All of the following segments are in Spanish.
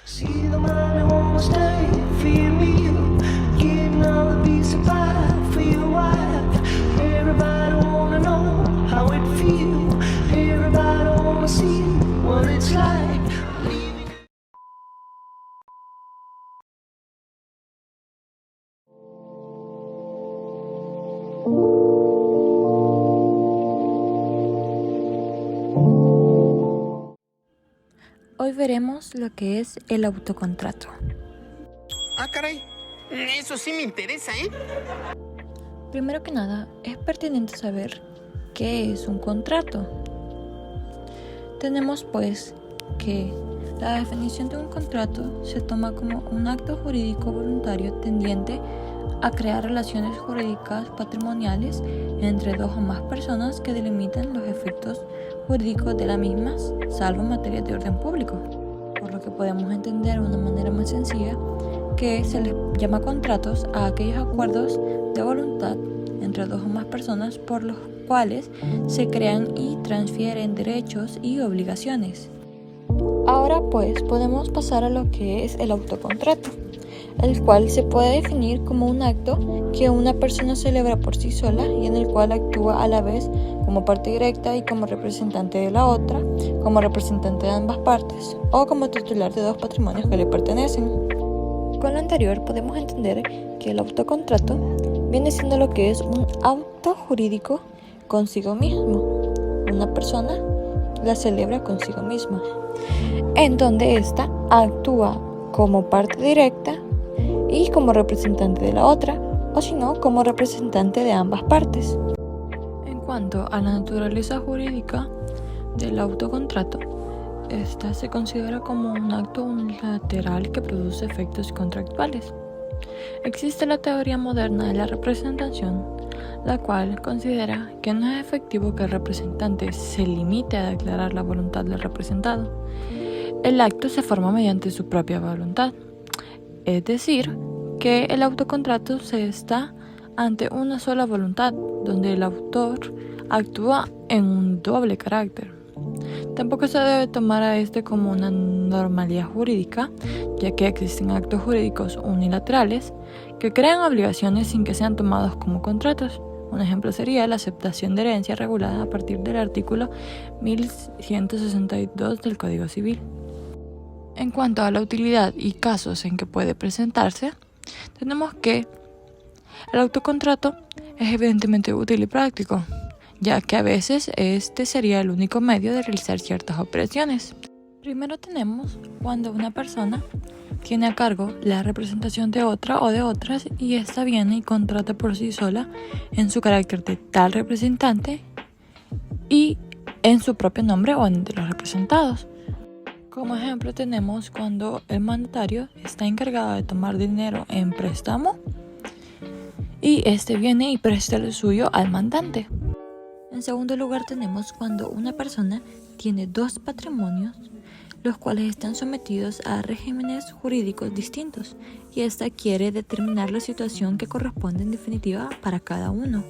See the money won't stay, feed me you, getting all the peace of pie for your wife. Everybody wanna know how it feels. Everybody wanna see what it's like. Hoy veremos lo que es el autocontrato. Ah, caray. Eso sí me interesa, ¿eh? Primero que nada, es pertinente saber qué es un contrato. Tenemos pues que la definición de un contrato se toma como un acto jurídico voluntario tendiente a crear relaciones jurídicas patrimoniales entre dos o más personas que delimitan los efectos jurídicos de las mismas, salvo en materia de orden público. Por lo que podemos entender de una manera más sencilla que se les llama contratos a aquellos acuerdos de voluntad entre dos o más personas por los cuales se crean y transfieren derechos y obligaciones. Ahora pues podemos pasar a lo que es el autocontrato, el cual se puede definir como un acto que una persona celebra por sí sola y en el cual actúa a la vez como parte directa y como representante de la otra, como representante de ambas partes o como titular de dos patrimonios que le pertenecen. Con lo anterior podemos entender que el autocontrato viene siendo lo que es un acto jurídico consigo mismo. Una persona la celebra consigo misma, en donde ésta actúa como parte directa y como representante de la otra, o si no, como representante de ambas partes. En cuanto a la naturaleza jurídica del autocontrato, esta se considera como un acto unilateral que produce efectos contractuales. Existe la teoría moderna de la representación, la cual considera que no es efectivo que el representante se limite a declarar la voluntad del representado. El acto se forma mediante su propia voluntad, es decir, que el autocontrato se está ante una sola voluntad, donde el autor actúa en un doble carácter. Tampoco se debe tomar a este como una normalidad jurídica, ya que existen actos jurídicos unilaterales que crean obligaciones sin que sean tomados como contratos. Un ejemplo sería la aceptación de herencia regulada a partir del artículo 1162 del Código Civil. En cuanto a la utilidad y casos en que puede presentarse, tenemos que el autocontrato es evidentemente útil y práctico, ya que a veces este sería el único medio de realizar ciertas operaciones. Primero tenemos cuando una persona tiene a cargo la representación de otra o de otras y ésta viene y contrata por sí sola en su carácter de tal representante y en su propio nombre o en de los representados. Como ejemplo tenemos cuando el mandatario está encargado de tomar dinero en préstamo y este viene y presta lo suyo al mandante. En segundo lugar tenemos cuando una persona tiene dos patrimonios, los cuales están sometidos a regímenes jurídicos distintos y ésta quiere determinar la situación que corresponde en definitiva para cada uno.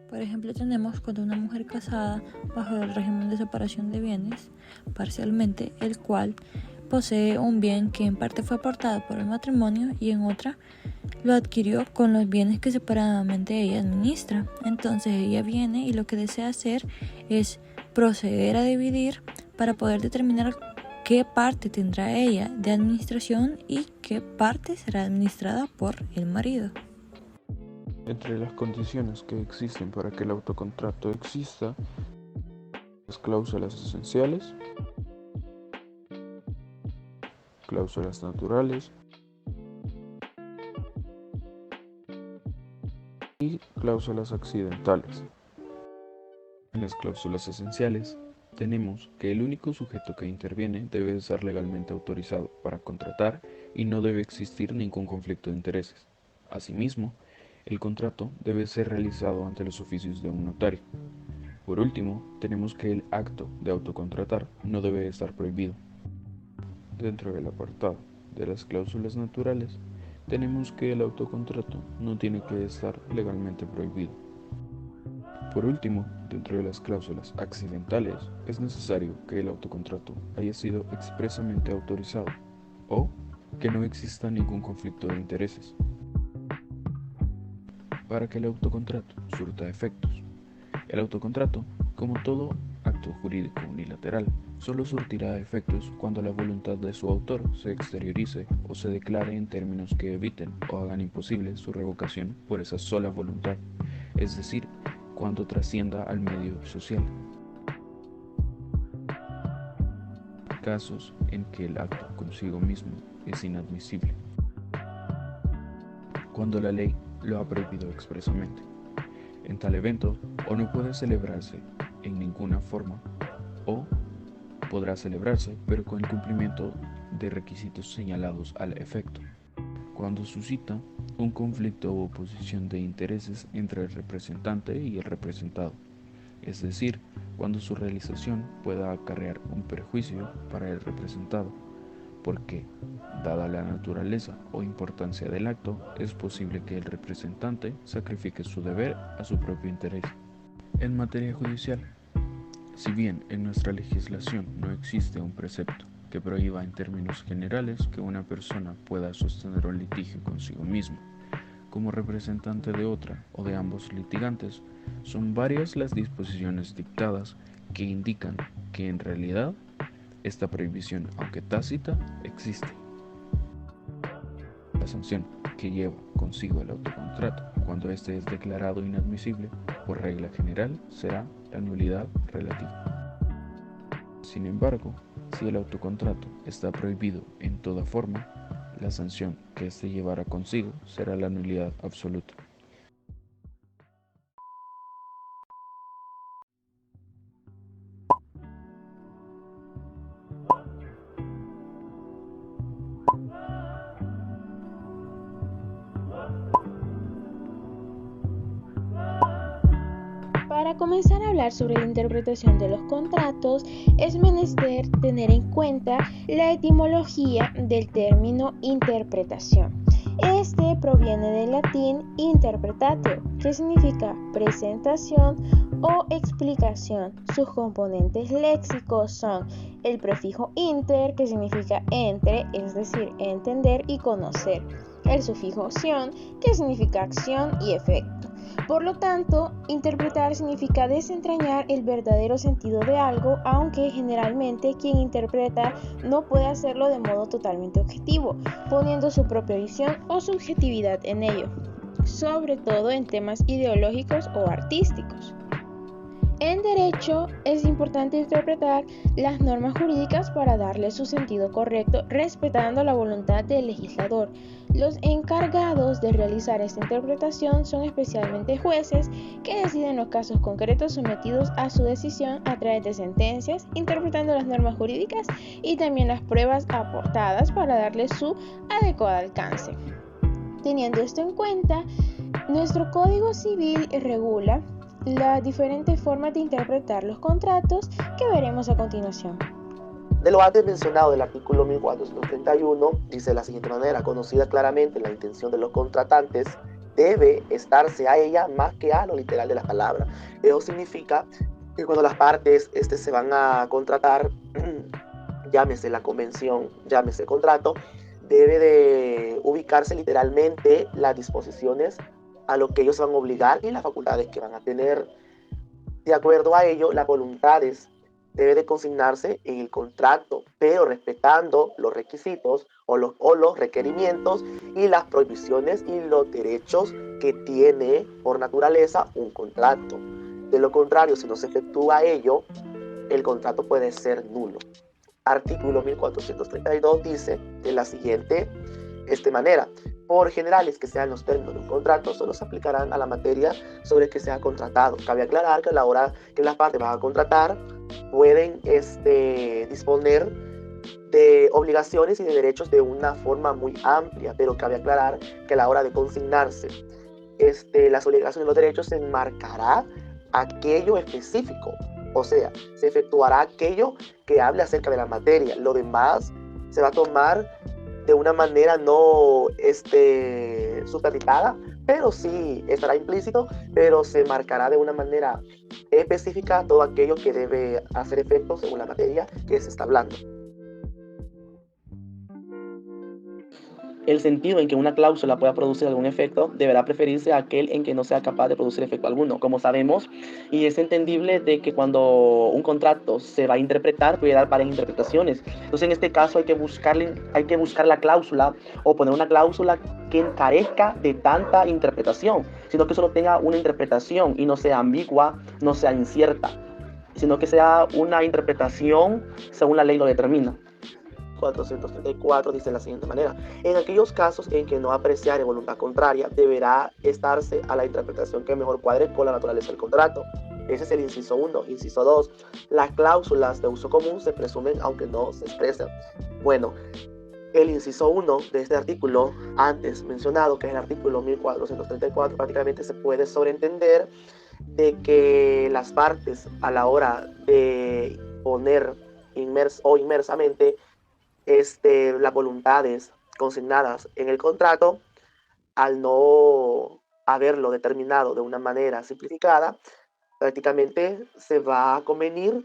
Por ejemplo, tenemos cuando una mujer casada bajo el régimen de separación de bienes, parcialmente, el cual posee un bien que en parte fue aportado por el matrimonio y en otra lo adquirió con los bienes que separadamente ella administra. Entonces ella viene y lo que desea hacer es proceder a dividir para poder determinar qué parte tendrá ella de administración y qué parte será administrada por el marido. Entre las condiciones que existen para que el autocontrato exista, las cláusulas esenciales, cláusulas naturales y cláusulas accidentales. En las cláusulas esenciales tenemos que el único sujeto que interviene debe estar legalmente autorizado para contratar y no debe existir ningún conflicto de intereses. Asimismo, el contrato debe ser realizado ante los oficios de un notario. Por último, tenemos que el acto de autocontratar no debe estar prohibido. Dentro del apartado de las cláusulas naturales, tenemos que el autocontrato no tiene que estar legalmente prohibido. Por último, dentro de las cláusulas accidentales, es necesario que el autocontrato haya sido expresamente autorizado. o que no exista ningún conflicto de intereses. Para que el autocontrato surta efectos. El autocontrato, como todo acto jurídico unilateral, solo surtirá efectos cuando la voluntad de su autor se exteriorice o se declare en términos que eviten o hagan imposible su revocación por esa sola voluntad, es decir, cuando trascienda al medio social. Casos en que el acto consigo mismo es inadmisible. Cuando la ley lo ha prohibido expresamente. En tal evento, o no puede celebrarse en ninguna forma, o podrá celebrarse, pero con el cumplimiento de requisitos señalados al efecto. Cuando suscita un conflicto o oposición de intereses entre el representante y el representado, es decir, cuando su realización pueda acarrear un perjuicio para el representado, porque, dada la naturaleza o importancia del acto, es posible que el representante sacrifique su deber a su propio interés. En materia judicial, si bien en nuestra legislación no existe un precepto que prohíba en términos generales que una persona pueda sostener un litigio consigo misma, como representante de otra o de ambos litigantes, son varias las disposiciones dictadas que indican que en realidad esta prohibición, aunque tácita, existe. La sanción que lleva consigo el autocontrato cuando éste es declarado inadmisible, por regla general, será la nulidad relativa. Sin embargo, si el autocontrato está prohibido en toda forma, la sanción que éste llevará consigo será la nulidad absoluta. Para comenzar a hablar sobre la interpretación de los contratos, es menester tener en cuenta la etimología del término interpretación. Este proviene del latín interpretatio, que significa presentación o explicación. Sus componentes léxicos son el prefijo inter, que significa entre, es decir, entender y conocer. El sufijo ción, que significa acción y efecto. Por lo tanto, interpretar significa desentrañar el verdadero sentido de algo, aunque generalmente quien interpreta no puede hacerlo de modo totalmente objetivo, poniendo su propia visión o subjetividad en ello, sobre todo en temas ideológicos o artísticos. En derecho es importante interpretar las normas jurídicas para darle su sentido correcto, respetando la voluntad del legislador. Los encargados de realizar esta interpretación son especialmente jueces que deciden los casos concretos sometidos a su decisión a través de sentencias, interpretando las normas jurídicas y también las pruebas aportadas para darle su adecuado alcance. Teniendo esto en cuenta, nuestro Código Civil regula las diferentes formas de interpretar los contratos que veremos a continuación. De lo antes mencionado del artículo 1431, dice de la siguiente manera: conocida claramente la intención de los contratantes, debe estarse a ella más que a lo literal de la palabra. Eso significa que cuando las partes se van a contratar, llámese la convención, llámese contrato, debe de ubicarse literalmente las disposiciones a lo que ellos van a obligar y las facultades que van a tener. De acuerdo a ello, las voluntades debe de consignarse en el contrato, pero respetando los requisitos o los requerimientos y las prohibiciones y los derechos que tiene por naturaleza un contrato. De lo contrario, si no se efectúa ello, el contrato puede ser nulo. Artículo 1432 dice de la siguiente manera: por generales que sean los términos de un contrato, solo se aplicarán a la materia sobre que sea contratado. Cabe aclarar que a la hora que las partes van a contratar, pueden disponer de obligaciones y de derechos de una forma muy amplia, pero cabe aclarar que a la hora de consignarse las obligaciones y los derechos, se enmarcará aquello específico, o sea, se efectuará aquello que hable acerca de la materia. Lo demás se va a tomar de una manera no supeditada, pero sí estará implícito, pero se marcará de una manera específica todo aquello que debe hacer efecto según la materia que se está hablando. el sentido en que una cláusula pueda producir algún efecto deberá preferirse a aquel en que no sea capaz de producir efecto alguno. Como sabemos, y es entendible de que cuando un contrato se va a interpretar, puede dar varias interpretaciones. Entonces, en este caso hay que buscar la cláusula o poner una cláusula que carezca de tanta interpretación, sino que solo tenga una interpretación y no sea ambigua, no sea incierta, sino que sea una interpretación según la ley lo determina. 434 dice de la siguiente manera: en aquellos casos en que no apreciare voluntad contraria, deberá estarse a la interpretación que mejor cuadre con la naturaleza del contrato. Ese es el inciso 1. Inciso 2. Las cláusulas de uso común se presumen aunque no se expresen. Bueno, el inciso 1 de este artículo antes mencionado, que es el artículo 1434, prácticamente se puede sobreentender de que las partes a la hora de poner inmersamente las voluntades consignadas en el contrato, al no haberlo determinado de una manera simplificada, prácticamente se va a convenir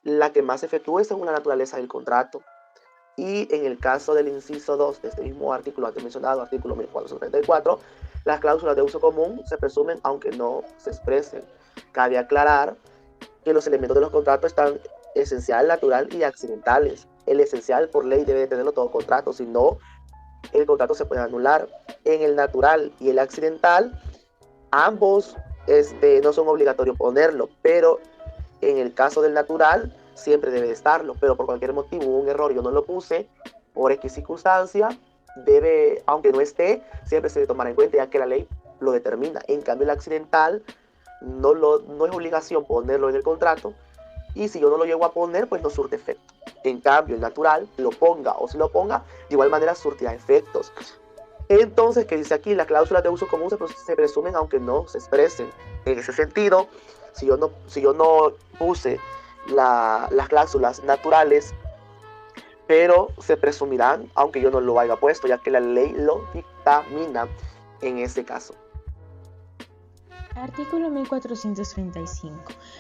la que más se efectúe según la naturaleza del contrato. Y en el caso del inciso 2 de este mismo artículo antes mencionado, artículo 1434, las cláusulas de uso común se presumen aunque no se expresen. Cabe aclarar que los elementos de los contratos están esencial, natural y accidentales. El esencial por ley debe de tenerlo todo contrato, si no el contrato se puede anular. En el natural y el accidental, ambos no son obligatorios ponerlo, pero en el caso del natural siempre debe de estarlo, pero por cualquier motivo hubo un error, yo no lo puse, por X circunstancia, aunque no esté, siempre se debe tomar en cuenta ya que la ley lo determina. En cambio el accidental no es obligación ponerlo en el contrato, y si yo no lo llego a poner, pues no surte efecto. En cambio, el natural, lo ponga o si lo ponga, de igual manera surtirá efectos. Entonces, ¿qué dice aquí? Las cláusulas de uso común se presumen aunque no se expresen. En ese sentido, si yo no puse las cláusulas naturales, pero se presumirán aunque yo no lo haya puesto, ya que la ley lo dictamina en este caso. Artículo 1435.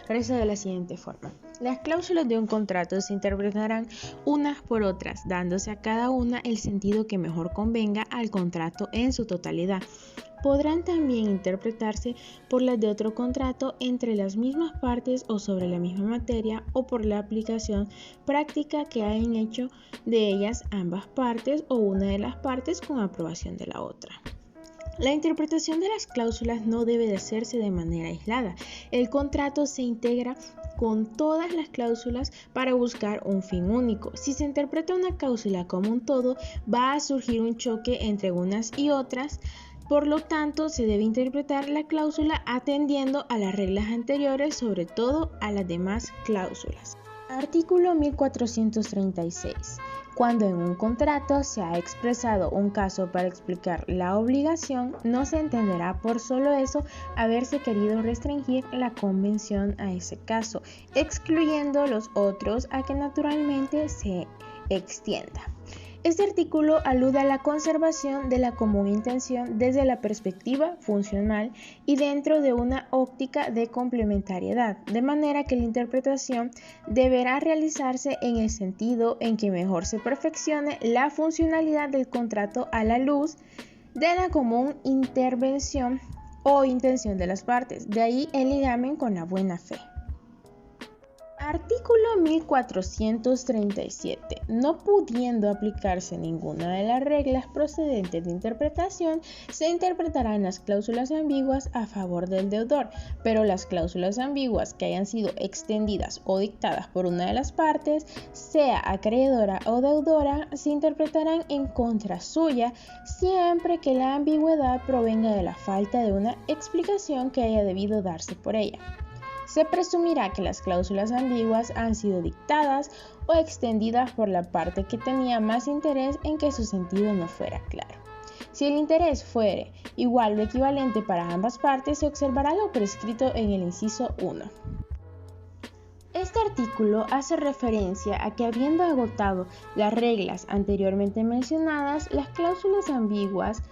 Reza de la siguiente forma: las cláusulas de un contrato se interpretarán unas por otras, dándose a cada una el sentido que mejor convenga al contrato en su totalidad. Podrán también interpretarse por las de otro contrato entre las mismas partes o sobre la misma materia, o por la aplicación práctica que hayan hecho de ellas ambas partes o una de las partes con aprobación de la otra. La interpretación de las cláusulas no debe de hacerse de manera aislada. El contrato se integra con todas las cláusulas para buscar un fin único. Si se interpreta una cláusula como un todo, va a surgir un choque entre unas y otras. Por lo tanto, se debe interpretar la cláusula atendiendo a las reglas anteriores, sobre todo a las demás cláusulas. Artículo 1436. Cuando en un contrato se ha expresado un caso para explicar la obligación, no se entenderá por solo eso haberse querido restringir la convención a ese caso, excluyendo los otros a que naturalmente se extienda. Este artículo alude a la conservación de la común intención desde la perspectiva funcional y dentro de una óptica de complementariedad, de manera que la interpretación deberá realizarse en el sentido en que mejor se perfeccione la funcionalidad del contrato a la luz de la común intervención o intención de las partes, de ahí el ligamen con la buena fe. Artículo 1437. No pudiendo aplicarse ninguna de las reglas procedentes de interpretación, se interpretarán las cláusulas ambiguas a favor del deudor, pero las cláusulas ambiguas que hayan sido extendidas o dictadas por una de las partes, sea acreedora o deudora, se interpretarán en contra suya, siempre que la ambigüedad provenga de la falta de una explicación que haya debido darse por ella. Se presumirá que las cláusulas ambiguas han sido dictadas o extendidas por la parte que tenía más interés en que su sentido no fuera claro. Si el interés fuere igual o equivalente para ambas partes, se observará lo prescrito en el inciso 1. Este artículo hace referencia a que, habiendo agotado las reglas anteriormente mencionadas, las cláusulas ambiguas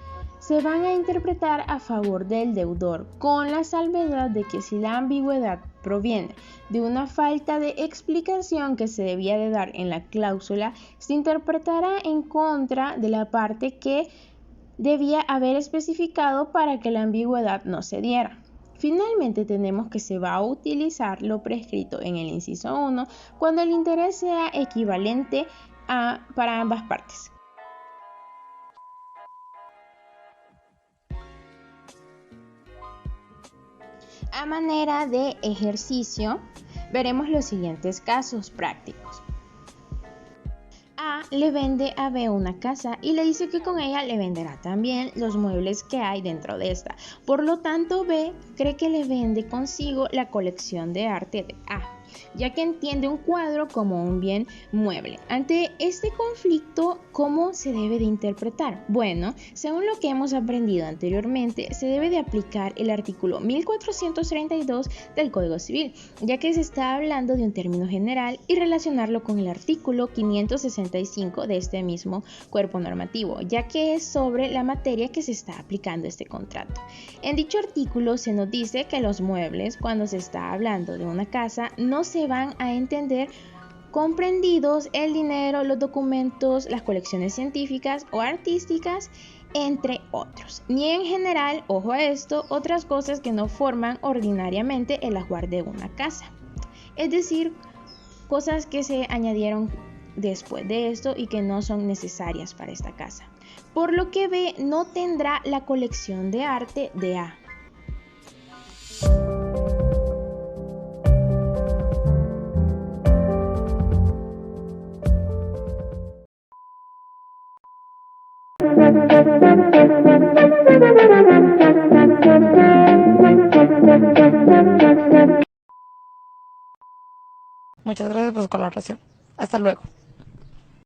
se van a interpretar a favor del deudor, con la salvedad de que si la ambigüedad proviene de una falta de explicación que se debía de dar en la cláusula, se interpretará en contra de la parte que debía haber especificado para que la ambigüedad no se diera. Finalmente tenemos que se va a utilizar lo prescrito en el inciso 1 cuando el interés sea equivalente para ambas partes. A manera de ejercicio, veremos los siguientes casos prácticos. A le vende a B una casa y le dice que con ella le venderá también los muebles que hay dentro de esta. Por lo tanto, B cree que le vende consigo la colección de arte de A, ya que entiende un cuadro como un bien mueble. Ante este conflicto, ¿cómo se debe de interpretar? Bueno, según lo que hemos aprendido anteriormente, se debe de aplicar el artículo 1432 del Código Civil, ya que se está hablando de un término general, y relacionarlo con el artículo 565 de este mismo cuerpo normativo, ya que es sobre la materia que se está aplicando este contrato. En dicho artículo se nos dice que los muebles, cuando se está hablando de una casa, no se van a entender comprendidos el dinero, los documentos, las colecciones científicas o artísticas, entre otros, ni en general, ojo a esto, otras cosas que no forman ordinariamente el ajuar de una casa, es decir, cosas que se añadieron después de esto y que no son necesarias para esta casa, por lo que B no tendrá la colección de arte de A. Muchas gracias por su colaboración. Hasta luego.